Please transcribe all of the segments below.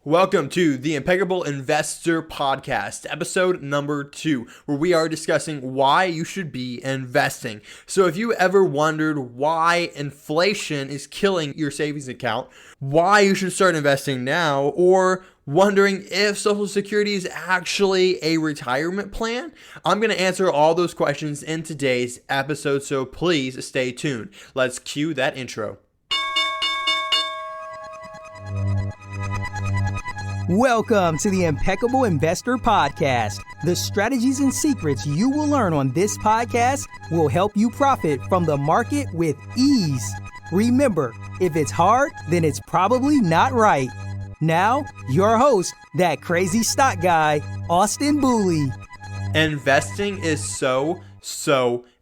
Welcome to the Impeccable Investor Podcast, episode number 2, where we are discussing why you should be investing. So if you ever wondered why inflation is killing your savings account, why you should start investing now, or wondering if Social Security is actually a retirement plan, I'm going to answer all those questions in today's episode, so please stay tuned. Let's cue that intro. Welcome to the Impeccable Investor Podcast. The strategies and secrets you will learn on this podcast will help you profit from the market with ease. Remember, if it's hard, then it's probably not right. Now, your host, that crazy stock guy, Austin Booley. Investing is so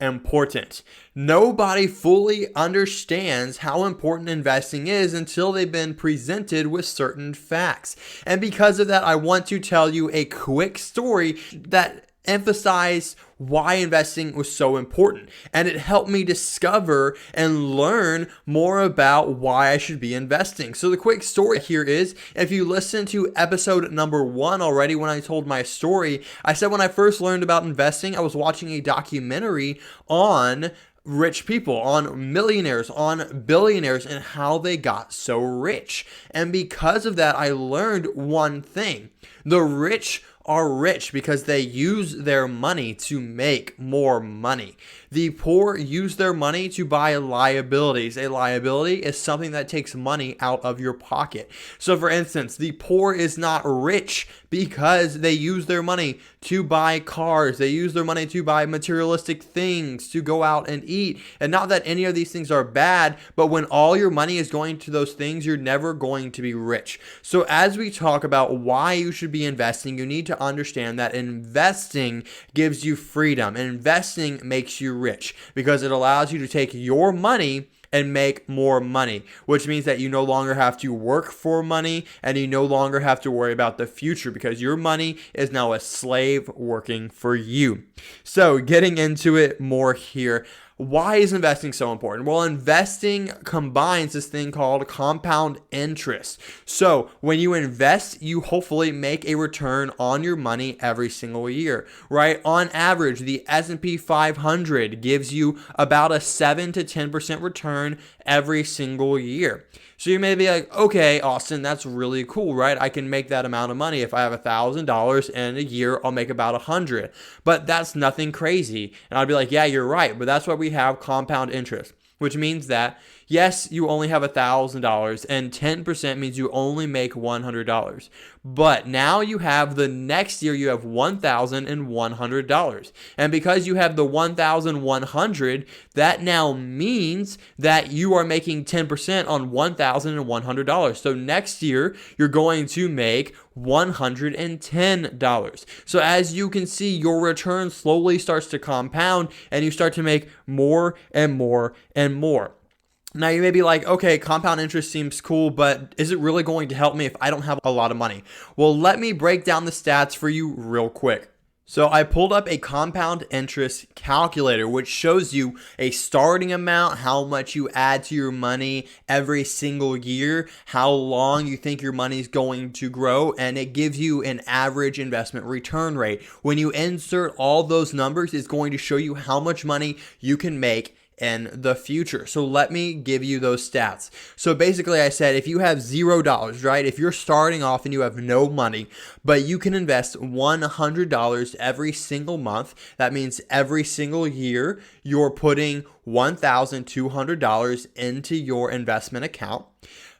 important. Nobody fully understands how important investing is until they've been presented with certain facts. And because of that, I want to tell you a quick story that emphasized why investing was so important. And it helped me discover and learn more about why I should be investing. So the quick story here is, if you listen to episode number 1 already, when I told my story, I said when I first learned about investing, I was watching a documentary on rich people, on millionaires, on billionaires, and how they got so rich. And because of that, I learned one thing. The rich are rich because they use their money to make more money. The poor use their money to buy liabilities. A liability is something that takes money out of your pocket. So for instance, the poor is not rich because they use their money to buy cars. They use their money to buy materialistic things, to go out and eat. And not that any of these things are bad, but when all your money is going to those things, you're never going to be rich. So as we talk about why you should be investing, you need to understand that investing gives you freedom, and investing makes you rich because it allows you to take your money and make more money, which means that you no longer have to work for money and you no longer have to worry about the future because your money is now a slave working for you. So getting into it more here. Why is investing so important? Well, investing combines this thing called compound interest. So when you invest, you hopefully make a return on your money every single year, right? On average, the S&P 500 gives you about a 7 to 10% return every single year. So you may be like, okay, Austin, that's really cool, right? I can make that amount of money. If I have $1,000 in a year, I'll make about 100. But that's nothing crazy. And I'd be like, yeah, you're right. But that's why we have compound interest, which means that, yes, you only have $1,000 and 10% means you only make $100. But now you have the next year, you have $1,100. And because you have the $1,100, that now means that you are making 10% on $1,100. So next year, you're going to make $110. So as you can see, your return slowly starts to compound and you start to make more and more and more. Now you may be like, okay, compound interest seems cool, but is it really going to help me if I don't have a lot of money? Well, let me break down the stats for you real quick. So I pulled up a compound interest calculator, which shows you a starting amount, how much you add to your money every single year, how long you think your money is going to grow, and it gives you an average investment return rate. When you insert all those numbers, it's going to show you how much money you can make in the future. So let me give you those stats. So basically I said, if you have $0, right? If you're starting off and you have no money, but you can invest $100 every single month, that means every single year you're putting $1,200 into your investment account.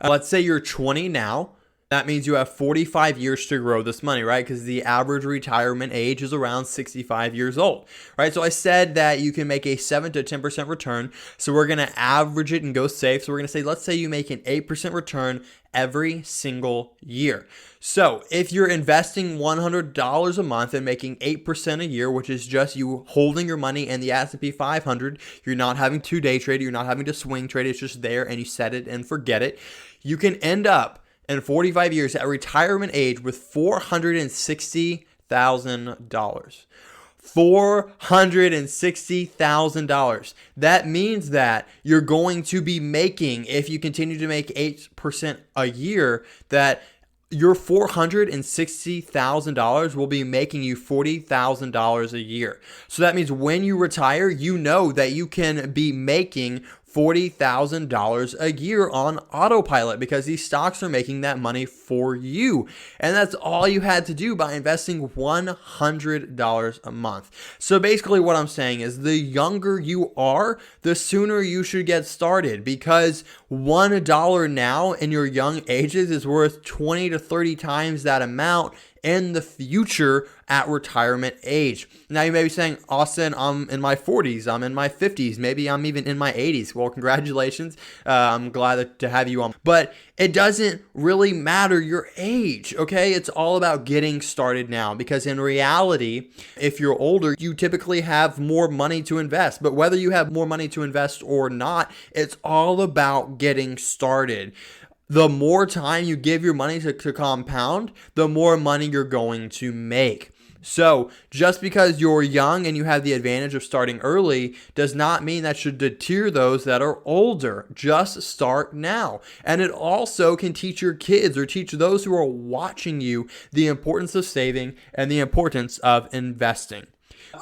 Let's say you're 20 now. That means you have 45 years to grow this money, right? Because the average retirement age is around 65 years old, right? So I said that you can make a 7 to 10% return. So we're going to average it and go safe. So we're going to say, let's say you make an 8% return every single year. So if you're investing $100 a month and making 8% a year, which is just you holding your money in the S&P 500, you're not having to day trade, you're not having to swing trade, it's just there and you set it and forget it. You can end up in 45 years at retirement age with $460,000. $460,000. That means that you're going to be making, if you continue to make 8% a year, that your $460,000 will be making you $40,000 a year. So that means when you retire, you know that you can be making $40,000 a year on autopilot because these stocks are making that money for you. And that's all you had to do by investing $100 a month. So basically what I'm saying is the younger you are, the sooner you should get started, because $1 now in your young ages is worth 20 to 30 times that amount in the future at retirement age. Now you may be saying, Austin, I'm in my 40s, I'm in my 50s, maybe I'm even in my 80s. Well, congratulations. I'm glad to have you on. But it doesn't really matter your age, okay? It's all about getting started now, because in reality, if you're older, you typically have more money to invest. But whether you have more money to invest or not, it's all about getting started. The more time you give your money to compound, the more money you're going to make. So just because you're young and you have the advantage of starting early does not mean that should deter those that are older. Just start now. And it also can teach your kids or teach those who are watching you the importance of saving and the importance of investing.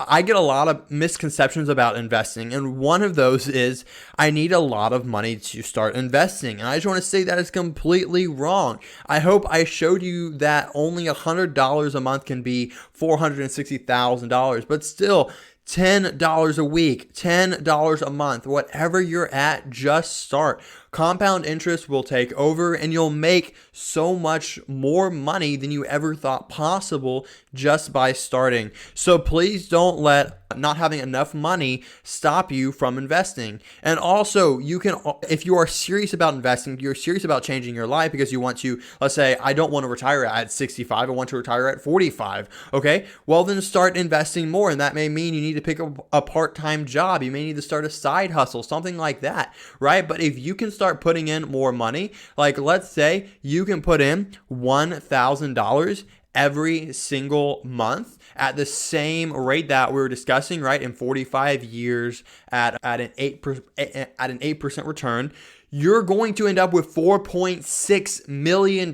I get a lot of misconceptions about investing, and one of those is I need a lot of money to start investing. And I just want to say that is completely wrong. I hope I showed you that only $100 a month can be $460,000, but still, $10 a week, $10 a month, whatever you're at, just start. Compound interest will take over and you'll make so much more money than you ever thought possible just by starting. So please don't let not having enough money stop you from investing. And also, you can, if you are serious about investing, you're serious about changing your life because you want to, let's say, I don't want to retire at 65, I want to retire at 45. Okay, well then start investing more, and that may mean you need to pick up a part-time job. You may need to start a side hustle, something like that, right? But if you can start putting in more money, like let's say you can put in $1,000 every single month at the same rate that we were discussing, right? In 45 years at an 8% return, you're going to end up with $4.6 million,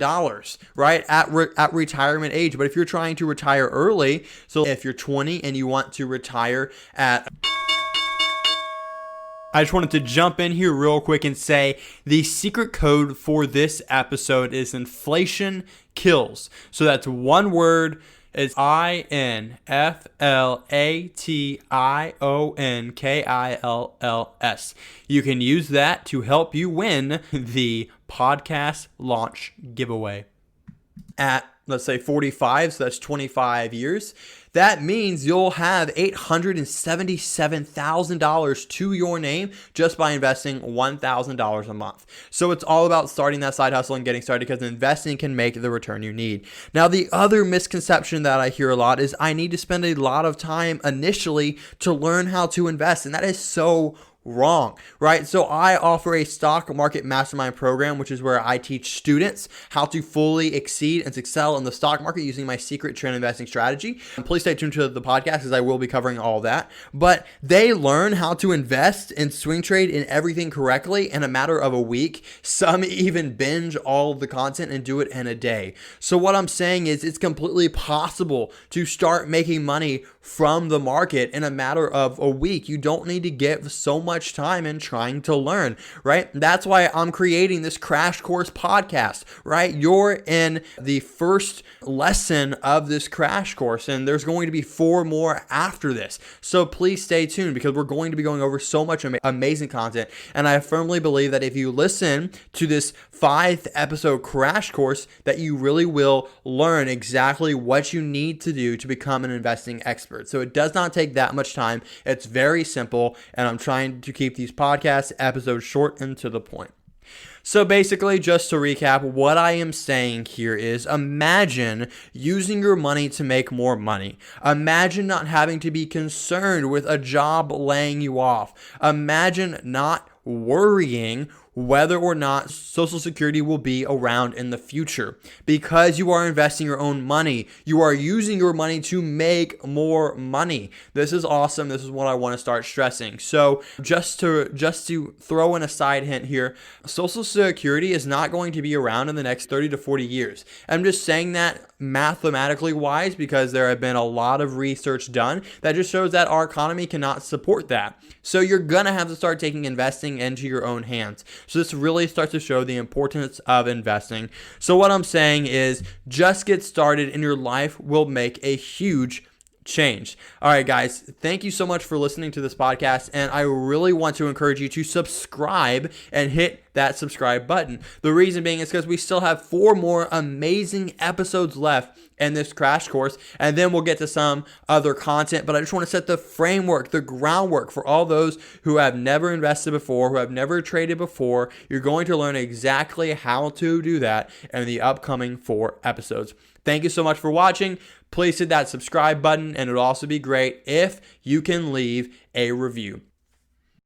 right? At retirement age. But if you're trying to retire early, so if you're 20 and you want to retire at, I just wanted to jump in here real quick and say the secret code for this episode is inflation kills. So that's one word. It's INFLATIONKILLS. You can use that to help you win the podcast launch giveaway. At, let's say, 45, so that's 25 years. That means you'll have $877,000 to your name just by investing $1,000 a month. So it's all about starting that side hustle and getting started, because investing can make the return you need. Now, the other misconception that I hear a lot is I need to spend a lot of time initially to learn how to invest. And that is so wrong, right? So I offer a stock market mastermind program, which is where I teach students how to fully exceed and excel in the stock market using my secret trend investing strategy. And please stay tuned to the podcast because I will be covering all that. But they learn how to invest and swing trade in everything correctly in a matter of a week. Some even binge all of the content and do it in a day. So what I'm saying is it's completely possible to start making money from the market in a matter of a week. You don't need to give so much time in trying to learn, right? That's why I'm creating this crash course podcast, right? You're in the first lesson of this crash course, and there's going to be 4 more after this. So please stay tuned, because we're going to be going over so much amazing content. And I firmly believe that if you listen to this 5th episode crash course, that you really will learn exactly what you need to do to become an investing expert. So it does not take that much time. It's very simple, and I'm trying to keep these podcast episodes short and to the point. So basically, just to recap, what I am saying here is imagine using your money to make more money. Imagine not having to be concerned with a job laying you off. Imagine not worrying whether or not Social Security will be around in the future. Because you are investing your own money, you are using your money to make more money. This is awesome. This is what I want to start stressing. So just to throw in a side hint here, Social Security is not going to be around in the next 30 to 40 years. I'm just saying that mathematically wise because there have been a lot of research done that just shows that our economy cannot support that. So you're gonna have to start taking investing into your own hands. So this really starts to show the importance of investing. So what I'm saying is just get started and your life will make a huge change. All right, guys, thank you so much for listening to this podcast. And I really want to encourage you to subscribe and hit that subscribe button. The reason being is because we still have 4 more amazing episodes left in this crash course, and then we'll get to some other content. But I just want to set the framework, the groundwork for all those who have never invested before, who have never traded before. You're going to learn exactly how to do that in the upcoming 4 episodes. Thank you so much for watching. Please hit that subscribe button, and it would also be great if you can leave a review.